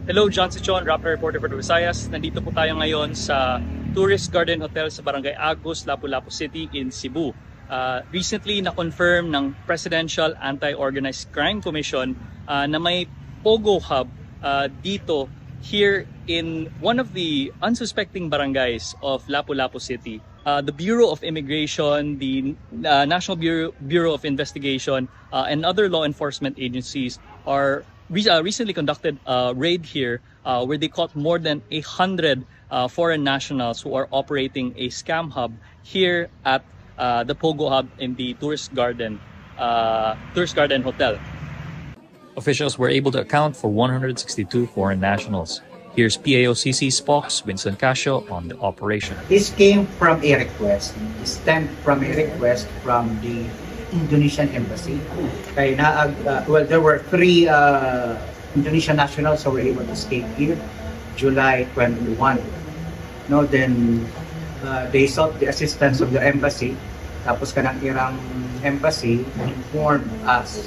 Hello, John Sichon, Rappler reporter for the Visayas. Nandito po tayo ngayon sa Tourist Garden Hotel sa Barangay Agus, Lapu-Lapu City in Cebu. Recently na-confirm ng Presidential Anti-Organized Crime Commission na may Pogo Hub dito here in one of the unsuspecting barangays of Lapu-Lapu City. The Bureau of Immigration, the National Bureau of Investigation, and other law enforcement agencies are recently conducted a raid here where they caught more than 100 foreign nationals who are operating a scam hub here at the Pogo Hub in the Tourist Garden Hotel. Officials were able to account for 162 foreign nationals. Here's PAOCC spokes Winston Casio on the operation. This came from a request, stemmed from a request from the Indonesian embassy. Well, there were 3 Indonesian nationals who were able to escape here July 21. No, then they sought the assistance of the embassy. Tapos kanang irang embassy informed us,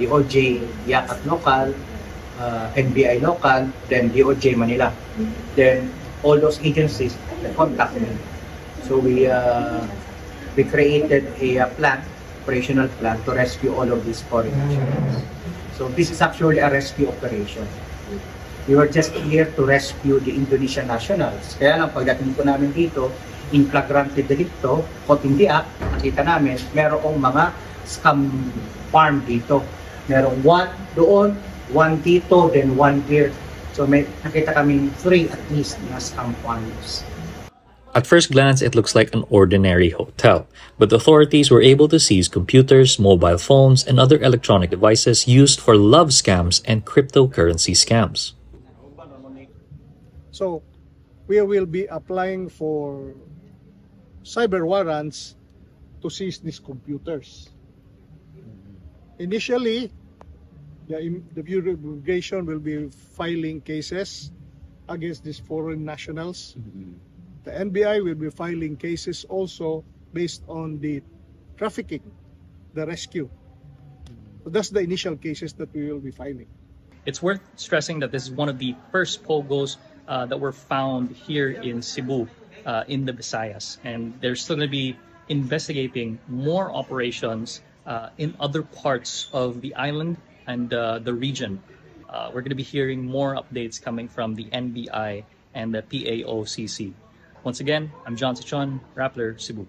the OJ Yakat local, NBI local, then DOJ Manila. Then all those agencies contacted me. So we created a operational plan to rescue all of these foreign nationals. So this is actually a rescue operation. We were just here to rescue the Indonesian nationals. Kaya lang pagdating po namin dito, in flagrante delicto, caught in the act, nakita namin, merong mga scam farm dito. Merong 1 doon, 1 dito, then 1 here. So may nakita kaming 3 at least na scam farms. At first glance, it looks like an ordinary hotel, but authorities were able to seize computers, mobile phones, and other electronic devices used for love scams and cryptocurrency scams. So, we will be applying for cyber warrants to seize these computers. Initially, the Bureau of Immigration will be filing cases against these foreign nationals. The NBI will be filing cases also based on the trafficking, the rescue. So that's the initial cases that we will be filing. It's worth stressing that this is one of the first Pogos that were found here in Cebu, in the Visayas. And they're still going to be investigating more operations in other parts of the island and the region. We're going to be hearing more updates coming from the NBI and the PAOCC. Once again, I'm John Sichon, Rappler, Cebu.